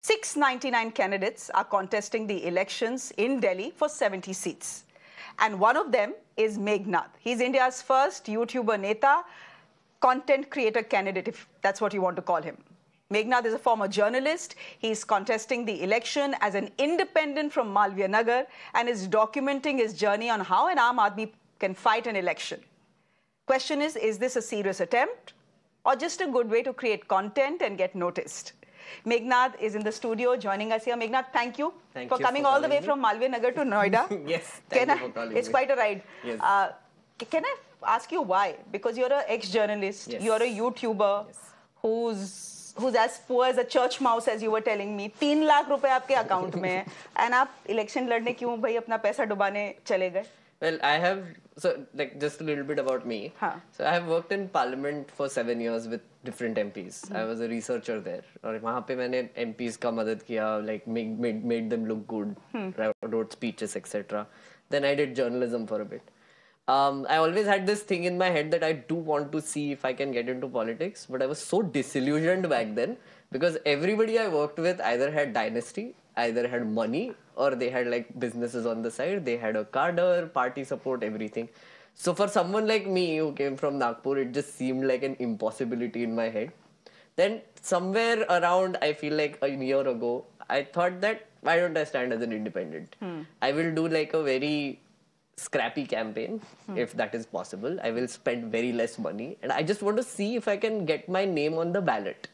699 candidates are contesting the elections in Delhi for 70 seats. And one of them is Meghnad. He's India's first YouTuber Neta, content creator candidate, if that's what you want to call him. Meghnad is a former journalist. He's contesting the election as an independent from Malviya Nagar and is documenting his journey on how an Aam Aadmi can fight an election. Question is this a serious attempt or just a good way to create content and get noticed? Meghnad is in the studio joining us here. Meghnad, thank you for coming all the way from Malviya Nagar to Noida. Yes, thank you for calling me. It's quite a ride. Yes. Can I ask you why? Because you're an ex-journalist, yes. You're a YouTuber yes. who's as poor as a church mouse, as you were telling me. 3 lakh रुपए आपके account में है, and आप election लड़ने क्यों भाई अपना पैसा डुबाने चले गए? Well, I have, so like just a little bit about me. So I have worked in parliament for 7 years with different MPs. I was a researcher there. और वहाँ पे मैंने MPs का मदद किया, like made them look good, wrote speeches, etc. Then I did journalism for a bit. I always had this thing in my head that I do want to see if I can get into politics, but I was so disillusioned back then because everybody I worked with either had dynasty, either had money, or they had like businesses on the side. They had a cadre, party support, everything. So for someone like me who came from Nagpur, it just seemed like an impossibility in my head. Then somewhere around, I feel like a year ago, I thought that why don't I stand as an independent? I will do like a very scrappy campaign, if that is possible. I will spend very less money, and I just want to see if I can get my name on the ballot.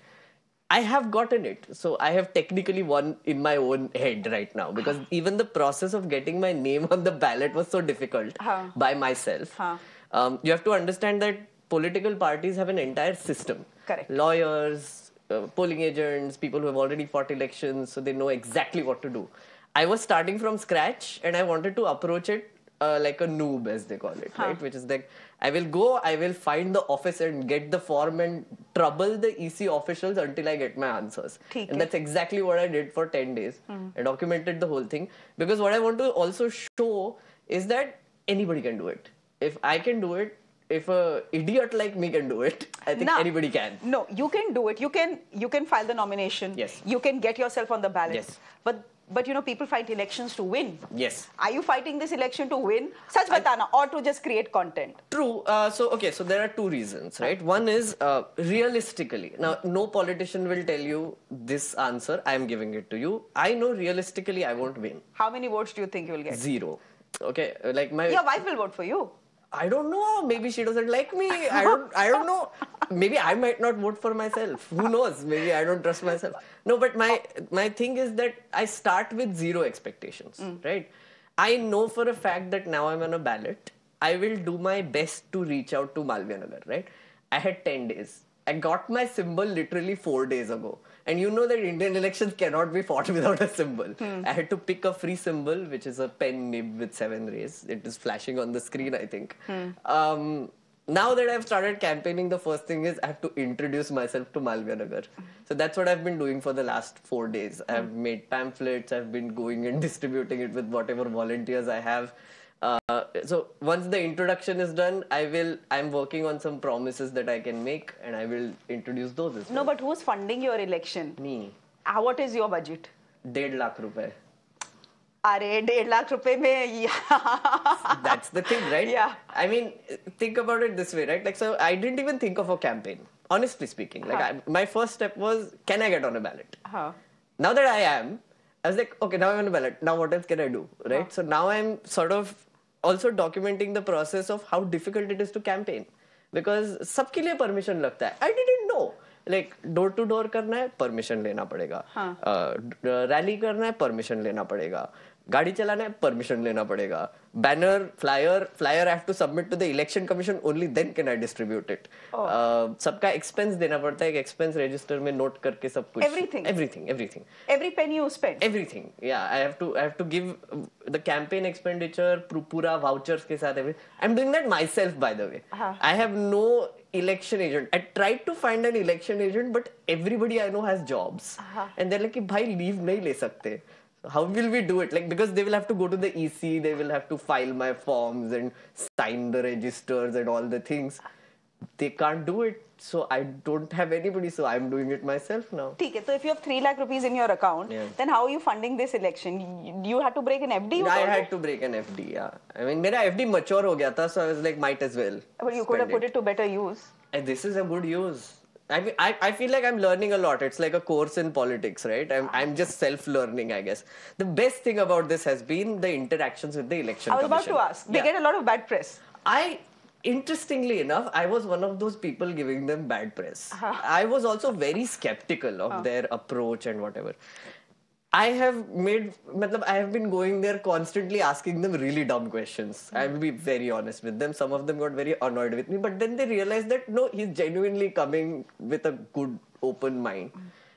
I have gotten it. So I have technically won in my own head right now because even the process of getting my name on the ballot was so difficult by myself. You have to understand that political parties have an entire system. Correct. Lawyers, polling agents, people who have already fought elections, so they know exactly what to do. I was starting from scratch and I wanted to approach it like a noob, as they call it, right? Which is like, I will find the office and get the form and trouble the EC officials until I get my answers. And that's exactly what I did for 10 days. I documented the whole thing because what I want to also show is that anybody can do it. If I can do it, if an idiot like me can do it, I think anybody can. No, you can do it. You can file the nomination. Yes. You can get yourself on the ballot. Yes. But you know, people fight elections to win. Yes. Are you fighting this election to win? Sach batana, or to just create content? True. So there are two reasons, right? One is realistically. Now, no politician will tell you this answer. I am giving it to you. I know realistically I won't win. How many votes do you think you will get? 0. Okay, like your wife will vote for you. I don't know. Maybe she doesn't like me. I don't know. Maybe I might not vote for myself. Who knows? Maybe I don't trust myself. No, but my thing is that I start with 0 expectations, right? I know for a fact that now I'm on a ballot. I will do my best to reach out to Malviya Nagar, right? I had 10 days. I got my symbol literally 4 days ago. And you know that Indian elections cannot be fought without a symbol. I had to pick a free symbol, which is a pen nib with 7 rays. It is flashing on the screen, I think. Now that I've started campaigning, the first thing is I have to introduce myself to Malviya Nagar. So that's what I've been doing for the last 4 days. I've made pamphlets. I've been going and distributing it with whatever volunteers I have. So once the introduction is done, I'm working on some promises that I can make and I will introduce those as well. No, but who's funding your election? Me. What is your budget? 1.5 lakh rupees. Arey, 1.5 lakh rupees mein, That's the thing, right? Yeah. I mean, think about it this way, right? Like, so I didn't even think of a campaign, honestly speaking. Like, my first step was, can I get on a ballot? Now that I am, I was like, okay, now I'm on a ballot. Now what else can I do, right? So now I'm sort of also documenting the process of how difficult it is to campaign. Because सबके लिए permission लगता है. I didn't know. Like, door to door करना है, permission लेना पड़ेगा. Rally करना है, permission लेना पड़ेगा. गाड़ी चलाना है, permission लेना पड़ेगा. Banner, flyer I have to submit to the election commission, only then can I distribute it. सबका expense देना पड़ता है, एक expense register में note करके सब कुछ. Everything. Every penny you spend. Everything. Yeah, I have to give the campaign expenditure, पूरा vouchers के साथ. I'm doing that myself, by the way. I have no election agent. I tried to find an election agent, but everybody I know has jobs. And they're like, भाई leave नहीं ले सकते. How will we do it? Like, because they will have to go to the EC, they will have to file my forms and sign the registers and all the things. They can't do it. So I don't have anybody, so I'm doing it myself now. ठीक है, so if you have 3 lakh rupees in your account, then how are you funding this election? You had to break an FD? I had to break an FD, yeah. I mean, मेरा FD mature हो गया था, so I was like, might as well. But you could have put it to better use. And this is a good use. I mean, I feel like I'm learning a lot. It's like a course in politics, right? I'm just self-learning, I guess. The best thing about this has been the interactions with the election commission. I was about to ask. They get a lot of bad press. Interestingly enough, I was one of those people giving them bad press. I was also very skeptical of their approach and whatever. I have been going there constantly asking them really dumb questions. I will be very honest with them. Some of them got very annoyed with me, but then they realized that no, he's genuinely coming with a good open mind.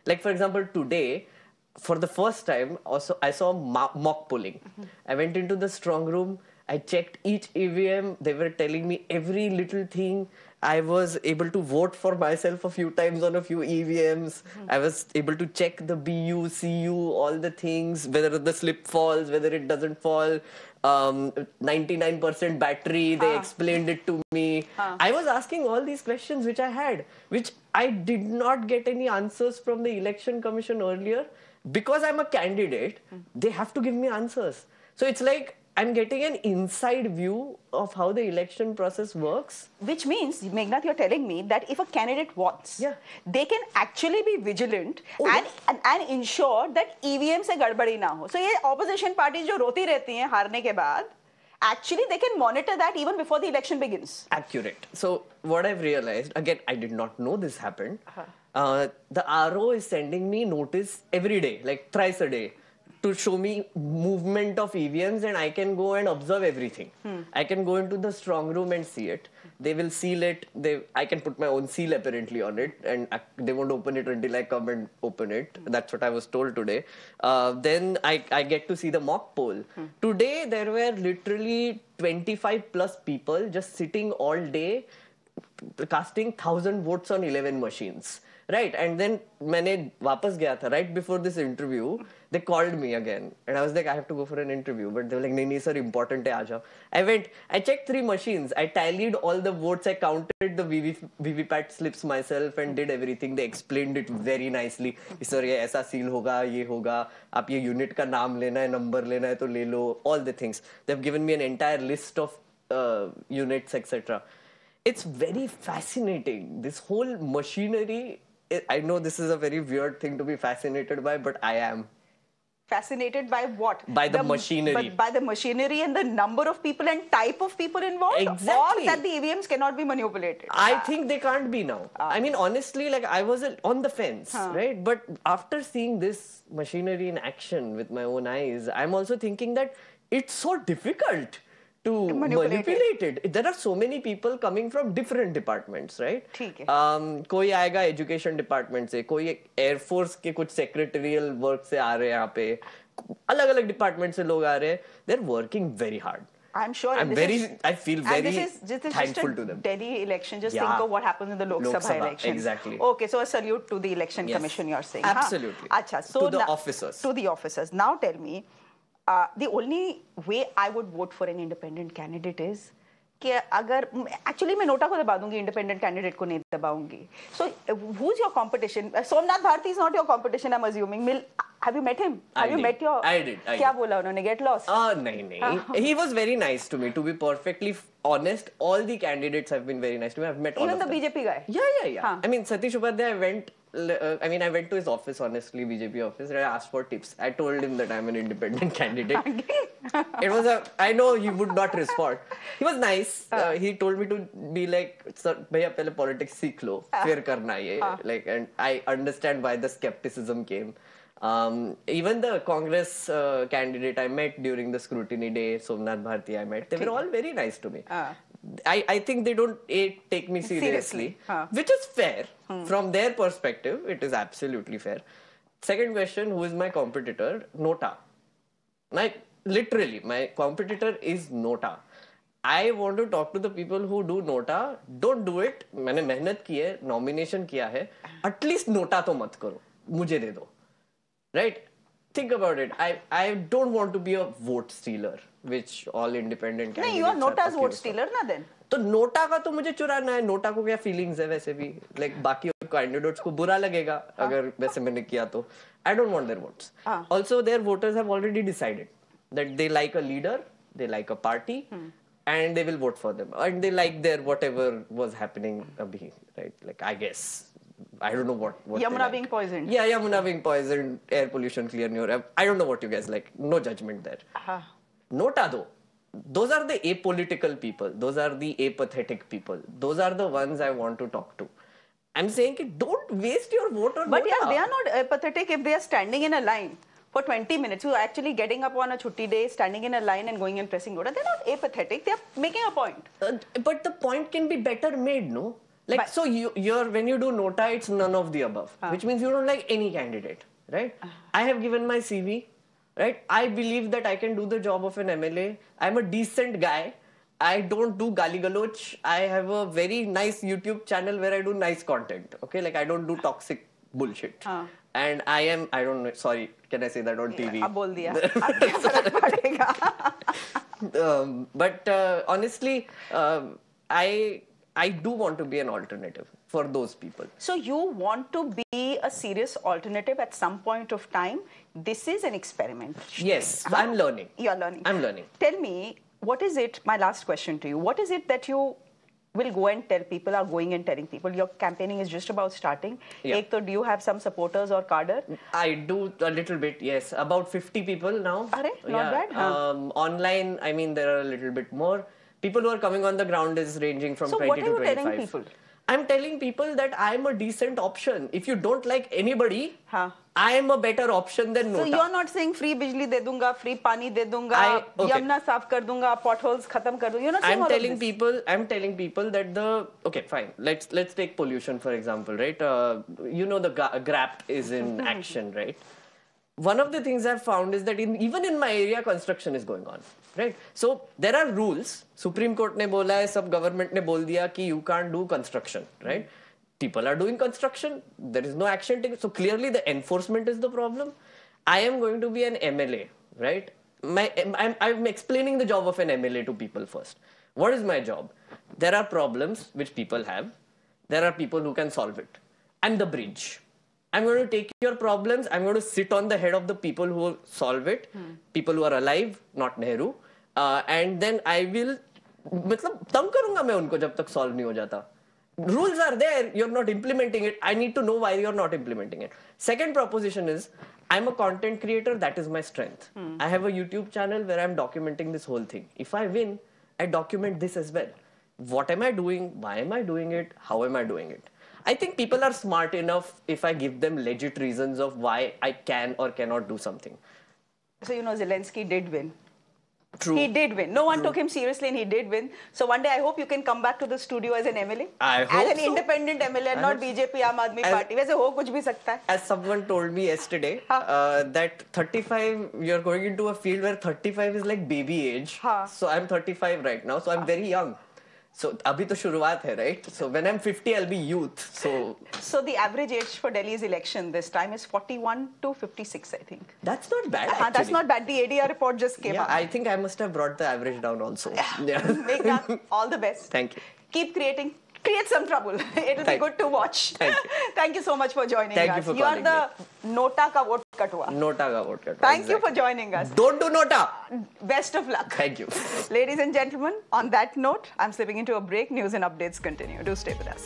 Like for example, today, for the first time, also I saw mock polling. I went into the strong room. I checked each EVM. They were telling me every little thing. I was able to vote for myself a few times on a few EVMs. I was able to check the BU, CU, all the things, whether the slip falls, whether it doesn't fall. 99% battery, they explained it to me. I was asking all these questions which I had, which I did not get any answers from the election commission earlier. Because I'm a candidate, they have to give me answers. So it's like, I'm getting an inside view of how the election process works. Which means, Meghnad, you're telling me that if a candidate wants, they can actually be vigilant and ensure that EVM se gadbadi na ho. So, ye opposition parties jo roti rehti hain हारने के बाद, actually they can monitor that even before the election begins. Accurate. So, what I've realized, again, I did not know this happened. The RO is sending me notice every day, like thrice a day, to show me movement of EVMs, and I can go and observe everything. I can go into the strong room and see it. They will seal it. I can put my own seal apparently on it, and they won't open it until I come and open it. That's what I was told today. Then I get to see the mock poll. Today there were literally 25 plus people just sitting all day casting 1,000 votes on 11 machines. Right, and then मैंने वापस गया था right before this interview. They called me again, and I was like, I have to go for an interview, but they were like, नहीं sir, important है, आ जाओ. I went, I checked 3 machines, I tallied all the votes, I counted the VVPAT slips myself and did everything. They explained it very nicely. Sir, ये ऐसा seal होगा, ये होगा, आप ये unit का नाम लेना है, number लेना है तो ले लो, all the things. They've given me an entire list of units, etc. It's very fascinating. This whole machinery. I know this is a very weird thing to be fascinated by, but I am. Fascinated by what? By the machinery. But by the machinery and the number of people and type of people involved? Exactly. Or that the EVMs cannot be manipulated? I think they can't be now. I mean, honestly, like I was on the fence, right? But after seeing this machinery in action with my own eyes, I'm also thinking that it's so difficult to manipulate it. There are so many people coming from different departments, right? ठीक है. कोई आएगा education department से, कोई air force के कुछ secretarial work से आ रहे हैं यहाँ पे, अलग-अलग department से लोग आ रहे हैं. They're working very hard. I'm sure. I feel very thankful to them. Delhi election. Just think of what happens in the Lok Sabha election. Exactly. Okay, so a salute to the election commission. You're saying. Absolutely. Achha, so to the officers. To the officers. Now tell me. The only way I would vote for an independent candidate is कि अगर actually मैं NOTA को दबा दूंगी, independent candidate को नहीं दबाऊंगी. So who's your competition? Somnath Bharti is not your competition, I'm assuming. Have you met him? Have you met your? I did. क्या बोला उन्होंने? Get lost? नहीं. He was very nice to me. To be perfectly honest, all the candidates have been very nice to me. I've met all of them. Even the BJP guy? Yeah. I mean, Satish Upadhyay, I went to his office, honestly, BJP office, and I asked for tips. I told him that I'm an independent candidate. I know he would not respond. He was nice. He told me to be like, sir, bhaiya pehle politics seekh lo, fir karna ye. Like, and I understand why the skepticism came. Even the Congress candidate I met during the scrutiny day, Somnath Bharti I met, they were all very nice to me. I think they don't take me seriously. Which is fair. From their perspective, it is absolutely fair. Second question, who is my competitor? Nota. Literally, my competitor is Nota. I want to talk to the people who do Nota. Don't do it. मैंने मेहनत की है, nomination किया है. At least Nota तो मत करो. मुझे दे दो. Right? Think about it. I don't want to be a vote stealer, which all independent candidates No, you are Nota's vote stealer, na then? तो नोटा का तो मुझे चुराना है, नोटा को क्या फीलिंग्स है वैसे भी, लाइक बाकी कैंडिडेट्स को बुरा लगेगा अगर वैसे मैंने किया तो. I don't want their votes. Also, their voters have already decided that they like a leader, they like a party, and they will vote for them. And they like their whatever was happening, right? Like, I guess. I don't know what Yamuna being poisoned. Yeah, Yamuna being poisoned, air pollution, clear your air. I don't know what you guys like. No judgment there. Nota though. Those are the apolitical people. Those are the apathetic people. Those are the ones I want to talk to. I'm saying don't waste your vote on But Nota. yeah, they are not apathetic if they are standing in a line for 20 minutes. You are actually getting up on a chutti day, standing in a line and going and pressing Nota. They're not apathetic. They are making a point. But the point can be better made, no? Like, but, so when you do Nota, it's none of the above, which means you don't like any candidate, right? I have given my CV, right? I believe that I can do the job of an MLA. I'm a decent guy. I don't do gali galoch. I have a very nice YouTube channel where I do nice content. Okay, like I don't do toxic bullshit. And I don't know. Sorry, can I say that on TV? अब बोल दिया. But honestly, I do want to be an alternative for those people. So you want to be a serious alternative at some point of time. This is an experiment. Yes, I'm learning. You're learning. I'm learning. Tell me. What is it, my last question to you, what is it that you will go and tell people, are going and telling people? Your campaigning is just about starting. Yeah. Do you have some supporters or cadre? I do a little bit, yes. About 50 people now. Not bad. Online, I mean, there are a little bit more. People who are coming on the ground is ranging from 20 to 25. So what are you telling people? I'm telling people that I'm a decent option. If you don't like anybody, I am a better option than Nota. So you're not saying free bijli de dunga, free pani de dunga, Yamuna saaf kar dunga, potholes khatam kar dunga. You're not saying all of this. I'm telling people that fine. Let's take pollution for example, right? You know the GRAP is in action, right? One of the things I've found is that even in my area, construction is going on, right? So there are rules. Supreme Court ne bola hai, sab government ne bol diya ki you can't do construction, right? People are doing construction. There is no action taken. So clearly the enforcement is the problem. I am going to be an MLA, right? I'm explaining the job of an MLA to people first. What is my job? There are problems which people have. There are people who can solve it. I'm the bridge. I'm going to take your problems. I'm going to sit on the head of the people who solve it. People who are alive, not Nehru. And then I will, मतलब तंग करूँगा मैं उनको जब तक solve नहीं हो जाता. Rules are there. You're not implementing it. I need to know why you're not implementing it. Second proposition is, I'm a content creator. That is my strength. I have a YouTube channel where I'm documenting this whole thing. If I win, I document this as well. What am I doing? Why am I doing it? How am I doing it? I think people are smart enough if I give them legit reasons of why I can or cannot do something. So, you know, Zelensky did win. True. He did win. No one took him seriously and he did win. So one day I hope you can come back to the studio as an MLA. I hope as an independent MLA, not BJP, Aam Aadmi Party. वैसे हो कुछ भी सकता है. As someone told me yesterday, that 35, you're going into a field where 35 is like baby age. So I'm 35 right now. So I'm very young. So अभी तो शुरुआत है, right? So when I'm 50, I'll be youth. So the average age for Delhi's election this time is 41 to 56, I think. That's not bad, actually. That's not bad. The ADR report just came up. I think I must have brought the average down also. Meghnad, all the best. Thank you. Keep creating. Create some trouble. It'll be good to watch. Thank you. Thank you so much for joining us. Thank you for calling me. You are the Nota ka vote katwa. Nota ka vote katwa. Thank you for joining us. Don't do Nota. Best of luck. Thank you. Ladies and gentlemen, on that note, I'm slipping into a break. News and updates continue. Do stay with us.